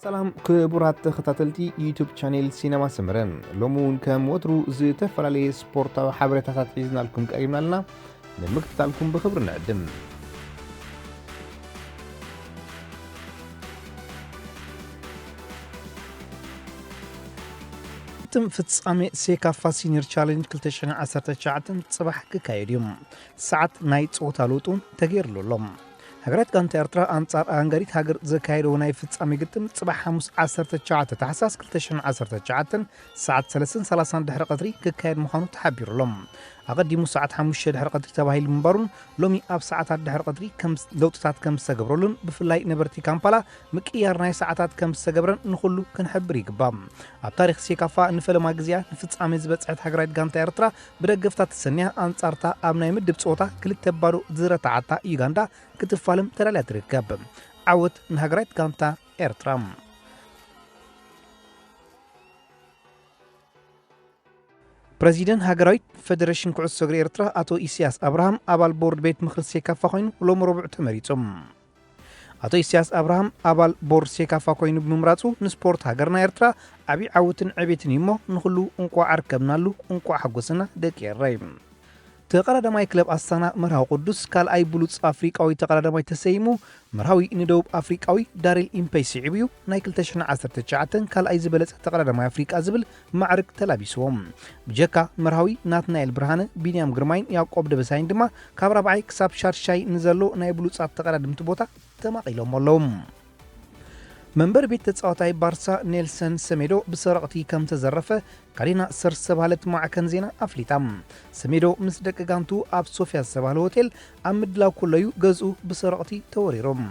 سلام كبرات تختاتلتي يوتيوب شانيل سينما سمرن لومون كم وترو زتفلالي سبورتا حبرتات حيزنا لكم قريبنا لنا نمكتتا لكم بخبر نقدم تم فتصامي سيكافا سينيور تشالنج كلتشن عسرت شعتن صباح كايديوم ساعات نايت صوتالوتون تغير لهم هجرات كانت إرترا أنصار أنجريت هجر زكايرو ناي فتصامي قدم صباح حمص عسرت شعتن تحساس كلتشن عسرت شعتن ساعات 30 دحر قدري كايد مخانو تحبير لهم أقدموا ساعات 5 دحر قدري تباهي المبارون لومي أب ساعات دحر قدري كم لوطات كم سجبرولن بفلاي نبرتي كامبالا مكيار ناي ساعات كم سجبرن نخلو كنحبري قبام ኣብ ታሪክ ሴካፋ ንፈለማ ግዝያ ንፍጻሜ ዝበጽሐት ሃገራዊት ጋንታ ኤርትራ ብደገፍታ ተሰንያ ኣንጻርታ ኣብ ናይ ምድብ ጾታ ክልተ ባዶ ዝረታዓታ ዩጋንዳ ክትፋለም ተላልያ ትርከብ ዓወት ንሃገራዊት ጋንታ ኤርትራ ፕሬዚደንት ሃገራዊት ፌደሬሽን ኩዕሶ እግሪ ኤርትራ አቶ ኢሳያስ አብርሃም አባል ቦርድ ቤት ምክር ሴካፋ ኮይኑ ሎሚ ረቡዕ ተመሪጾም አቶ ኢሳያስ አብርሃም አባል ቦርድ ሴካፋ ኮይኑ ብምምራጹ ንስፖርት ሃገርና ኤርትራ ዓቢ ዓወትን ዕቤትን ይሞ ንኹሉ እንቋ ዓርከብናሉ እንቋ ሓጎስና ደቂየራይ ተቀዳዳማይ ክለብ ኣስታና መርሃዊ ቅዱስ ካልኣይ ብሉጽ ኣፍሪቃዊ ተቀዳዳማይ ተሰይሙ መርሃዊ ንደቡብ ኣፍሪቃዊ ዳሪል ኢምፔይ ሲዕብዩ ናይ 2019 ካልኣይ ዝበለጸ ተቀዳዳማይ ኣፍሪቃ ዝብል ማዕርግ ተላቢስዎም ብጀካ መርሃዊ ናትናኤል ብርሃነ ቢንያም ግርማይን ያዕቆብ ደበሳይን ድማ ካብ 4 ክሳብ 6 ንዘሎ ናይ ብሉጻት ተቀዳድምቲ ቦታ ተማቂሎም ኣለዎም መንበር ቤት ተጻዋታይ ባርሳ ኔልሰን ሰሜዶ ብሰረቕቲ ከም ተዘረፈ ካሪና ሰርሰባለት ማዕከን ዜና ኣፍሊጣም ሰሜዶ ምስ ደቂ ጋንቱ ኣብ ሶፊያ ዝተባህለ ሆቴል ኣብ ምድላው ኩለዩ ገዝኡ ብሰረቕቲ ተወሪሮም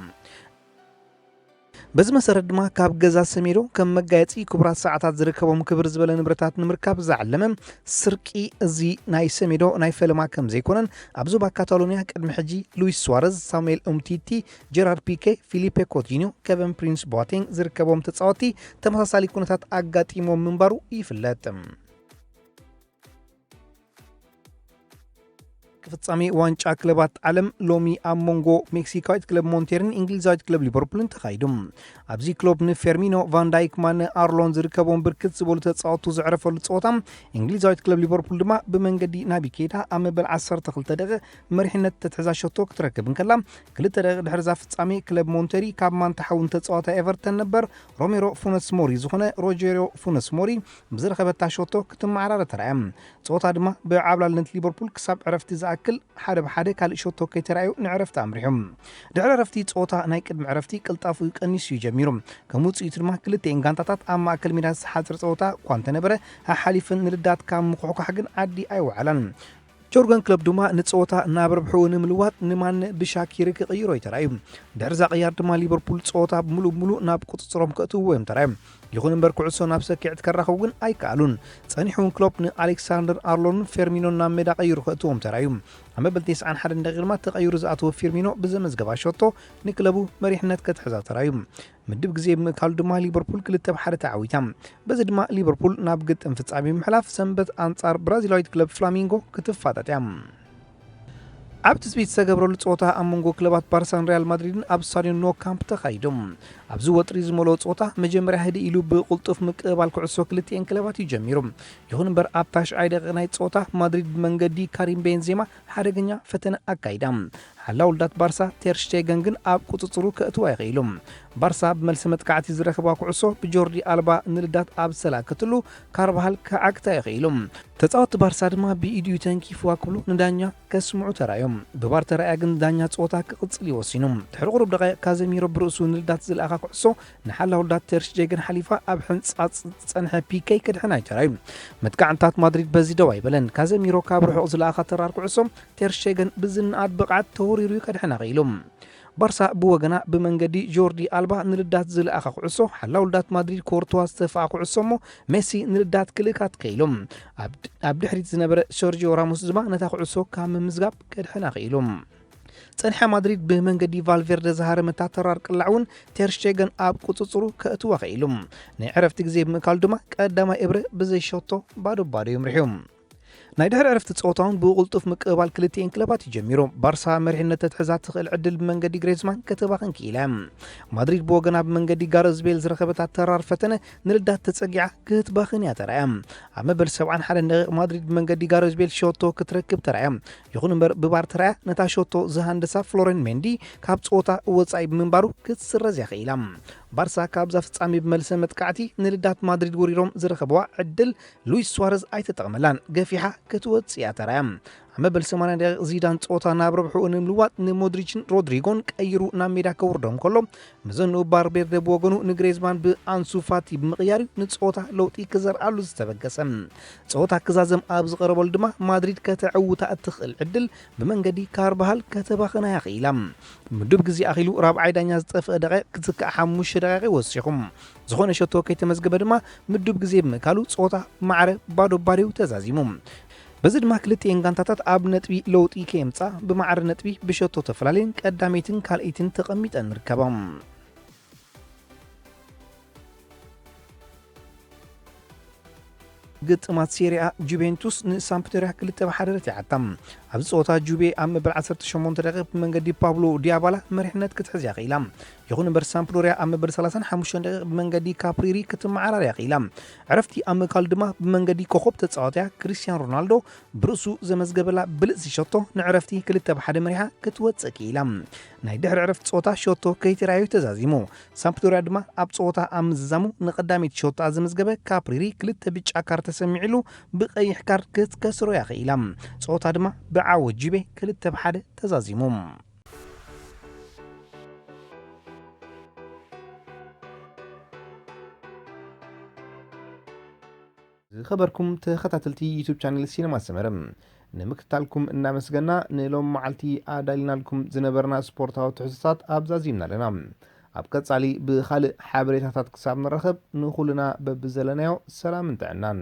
በዚ መሰረት ድማ ካብ ገዛ ሰሜዶ ከም መጋየፂ ክቡራት ሰዓታት ዝርከቦም ክብር ዝበለ ንብረታት ንምርካብ ዝዓለመ ስርቂ እዚ ናይ ሰሜዶ ናይ ፈለማ ከም ዘይኮነን ኣብ ዞባ ካታሎኒያ ቅድሚ ሕጂ ሉዊስ ሱዋረዝ ሳሙኤል ኡምቲቲ ጀራርድ ፒኬ ፊሊፔ ኮቲኒዮ ኬቨን ፕሪንስ ቦቴንግ ዝርከቦም ተጻወቲ ተመሳሳሊ ኩነታት ኣጋጢሞም ምንባሩ ይፍለጥ ፍጻሜ ዋንጫ ክለባት ዓለም ሎሚ ኣብ ሞንጎ ሜክሲካዊት ክለብ ሞንቴርን እንግሊዛዊት ክለብ ሊቨርፑልን ተኻይዶም ኣብዚ ክለብ ንፌርሚኖ ቫን ዳይክ ማነ ኣርሎን ዝርከቦም ብርክት ዝበሉ ተጻወቱ ዝዕረፈሉ ጸወታ እንግሊዛዊት ክለብ ሊቨርፑል ድማ ብመንገዲ ናቢ ኬዳ ኣብ መበል 12 ደቂቃ መሪሕነት ተተሓዛሸቶ ክትረክብ እንከላ ክልተ ደቂቃ ድሕሪ ዛ ፍጻሜ ክለብ ሞንቴሪ ካብ ማንታሓውን ተጻወታ ኤቨርተን ነበር ሮሜሮ ፉነስ ሞሪ ዝኾነ ሮጀሪዮ ፉነስ ሞሪ ብዝረኸበታ ሾቶ ክትመዓራረ ተራእያ ጸወታ ድማ ብዓብላልነት ሊቨርፑል ክሳብ ዕረፍቲ أكل حدا بحدا كالي شوتو كيترايو نعرفت أمرهم دعلا رفتي صوتا ناي قدم عرفتي قلطافو يقنيس يجميرهم كموت يترما كلتين غانتاتات أما أكل ميراس حاضر صوتا كوانت نبره حالفن نردات كام مقعوك حقن عدي أيو علن جورغان كلب دوما نتصوتا نابربحو نملوات نمان بشاكير كغيرو يترايو دعرزا قيار دما ليفربول صوتا بملو ناب قطصرهم كأتوهم ترايو يخون بركعسو نابسا كيعت كراخوغن أي كالون صانيحون كلوب ألكساندر أرلون فيرمينو نام ميدا قيرو كأتوهم ترايو أما بلتيس عن حدا دغير ما تغير زاتو فيرمينو بزمز قباشوتو نكلبو مريحنات كتحزا ترايو مدب غزي بمكال دما ليفربول كلتا بحدا تعويتام بز دما ليفربول نابقت انفصامي محلاف سنبت أنصار برازيلاويت كلب فلامينغو كتفاتاتيام ኣብ ትስቢት ዝተገብረሉ ጾታ ኣብ መንጎ ክለባት ባርሳን ሪያል ማድሪድን ኣብ ስታድዮም ኖ ካምፕ ተኻይዶም ኣብዚ ወጥሪ ዝመልኦ ጾታ መጀመርያ ህዲ ኢሉ ብቁልጡፍ ምቅባል ኩዕሶ ክልቲአን ክለባት ይጀሚሩ ይኹን እምበር ኣብ ታሽዓይ ደቂቃ ናይ ጾታ ማድሪድ መንገዲ ካሪም ቤንዜማ ሓደገኛ ፈተነ ኣካይዳ ሓላ ውልዳት ባርሳ ቴር ሽቴገን ግን ኣብ ቁፅፅሩ ከእትዋ ይኽኢሎም ባርሳ ብመልሲ መጥቃዕቲ ዝረኸባ ኩዕሶ ብጆርዲ ኣልባ ንልዳት ኣብ ሰላከትሉ ካርባሃል ከዓግታ ይኽኢሎም ተጻወቲ ባርሳ ድማ ብኢድዩ ተንኪፍዋ ክብሉ ንዳኛ ከስምዑ ተራዮም ብባር ተራእያ ግን ዳኛ ጾታ ክቕፅል ይወሲኖም ድሕሪ ቁሩብ ደቂቕ ካዘሚሮ ብርእሱ ንልዳት ዝለኣኻ ኩዕሶ ንሓላ ውልዳት ቴር ሽቴገን ሓሊፋ ኣብ ሕንጻጽ ጸንሐ ፒኬ ክድሕና ይተራዩ መጥቃዕንታት ማድሪድ በዚ ደው ኣይበለን ካዘሚሮ ካብ ርሑቕ ዝለኣኻ ተራር ኩዕሶ ቴር ሽቴገን ብዝንኣት ብቕዓት ተወሪሩ ከድሕና ኽኢሎም ባርሳ ብወገና ብመንገዲ ጆርዲ ኣልባ ንልዳት ዝለኣኻ ኩዕሶ ሓላ ውልዳት ማድሪድ ኮርቶዋ ዝተፋኣ ኩዕሶ ሞ ሜሲ ንልዳት ክልካት ከኢሎም ኣብ ድሕሪት ዝነበረ ሰርጂዮ ራሞስ ድማ ነታ ኩዕሶ ካብ ምምዝጋብ ከድሕና ኽኢሎም ጸንሐ ማድሪድ ብመንገዲ ቫልቬርደ ዝሃረመታ ተራር ቅላዕውን ቴር ሽቴገን ኣብ ቁፅፅሩ ከእትዋ ኽኢሎም ናይ ዕረፍቲ ግዜ ብምእካሉ ድማ ቀዳማይ እብረ ብዘይሸቶ ባዶ ይምርሕዮም ናይ ድሕሪ ዕረፍቲ ፀወታውን ብቕልጡፍ ምቅባል ክልቲአን ክለባት ይጀሚሩ ባርሳ መሪሕነት ተትሕዛ ትኽእል ዕድል ብመንገዲ ግሬዝማን ከተባኽን ክኢላ ማድሪድ ብወገና ብመንገዲ ጋሬዝ ቤል ዝረኸበት ኣተራር ፈተነ ንልዳት ተፀጊዓ ክትባኽን እያ ተራእያ ኣብ መበል 71 ደቂቕ ማድሪድ ብመንገዲ ጋሬዝ ቤል ሸቶ ክትረክብ ተራእያ ይኹን እምበር ብባር ተራእያ ነታ ሸቶ ዝሃንደሳ ፍሎሬን ሜንዲ ካብ ፀወታ ወፃኢ ብምንባሩ ክትስረዝ እያ ክኢላ ባርሳ ካብዛ ፍጻሜ ብመልሰ መጥቃዕቲ ንልዳት ማድሪድ ወሪሮም ዝረኸብዋ ዕድል ሉዊስ ስዋረዝ ኣይተጠቕመላን ገፊሓ ክትወፅእ እያ ተራእያ ኣብ መበል 80 ደቂቕ ዚዳን ፀወታ ናብ ረብሑ ንምልዋጥ ንሞድሪችን ሮድሪጎን ቀይሩ ናብ ሜዳ ከውርዶም ከሎ ምዘንኡ ባርቤርደ ብወገኑ ንግሬዝማን ብኣንሱ ፋቲ ብምቕያር ንፀወታ ለውጢ ክዘርኣሉ ዝተበገሰ ፀወታ ክዛዘም ኣብ ዝቐረበሉ ድማ ማድሪድ ከተዕውታ እትኽእል ዕድል ብመንገዲ ካርባሃል ከተባኽና ያኽኢላ ምድብ ግዜ ኣኺሉ ራብዓይ ዳኛ ዝጠፍአ ደቂቕ ክትክዕ 5 ደቂቕ ወሲኹም ዝኾነ ሸቶ ከይተመዝገበ ድማ ምድብ ግዜ ብምካሉ ፀወታ ማዕረ ባዶ ባሪው ተዛዚሙ በዚ ድማ ክልቲአን ጋንታታት ኣብ ነጥቢ ለውጢ ከየምፃ ብማዕረ ነጥቢ ብሸቶ ተፈላለየን ቀዳሜትን ካልአይትን ተቐሚጠን ንርከባም ግጥማት ሴሪኣ ጁቬንቱስ ንሳምፕዶሪያ 2-1 ረቲዓታም ኣብዚ ፀወታ ጁቬ ኣብ መበል 18 ደቂቕ ብመንገዲ ፓብሎ ዲያባላ መሪሕነት ክትሕዝ ያኽኢላ ይኹን እምበር ሳምፕዶሪያ ኣብ መበል 35 ደቂቕ ብመንገዲ ካፕሪሪ ክትመዓራር ያኽኢላ ዕረፍቲ ኣብ ምካሉ ድማ ብመንገዲ ኮኸብ ተፃዋትያ ክሪስቲያኖ ሮናልዶ ብርእሱ ዘመዝገበላ ብልእሲ ሸቶ ንዕረፍቲ 2-1 መሪሓ ክትወፅእ ክኢላ ናይ ድሕሪ ዕረፍቲ ፀወታ ሸቶ ከይተራእዩ ተዛዚሙ ሳምፕዶሪያ ድማ ኣብ ፀወታ ኣብ ምዝዛሙ ንቐዳሚት ሸቶ ዘመዝገበ ካፕሪሪ 2 ብጫ ካርድ ተሰሚዕሉ ብቀይሕ ካርድ ክትከስሮ ያኽኢላ ፀወታ ድማ ብዓወት ጁቬ 2-1 ተዛዚሙ ዝኸበርኩም ተኸታተልቲ ዩቲዩብ ቻናል ሲነማ ሰመረ ንምክታልኩም እናመስገና ንሎም መዓልቲ ኣዳሊናልኩም ዝነበርና ስፖርታዊ ትሕዝቶታት ኣብዛዚምና ኣለና ኣብ ቀጻሊ ብኻልእ ሓበሬታታት ክሳብ ንረኸብ ንኹልና በብዘለናዮ ሰላም እንተዕናን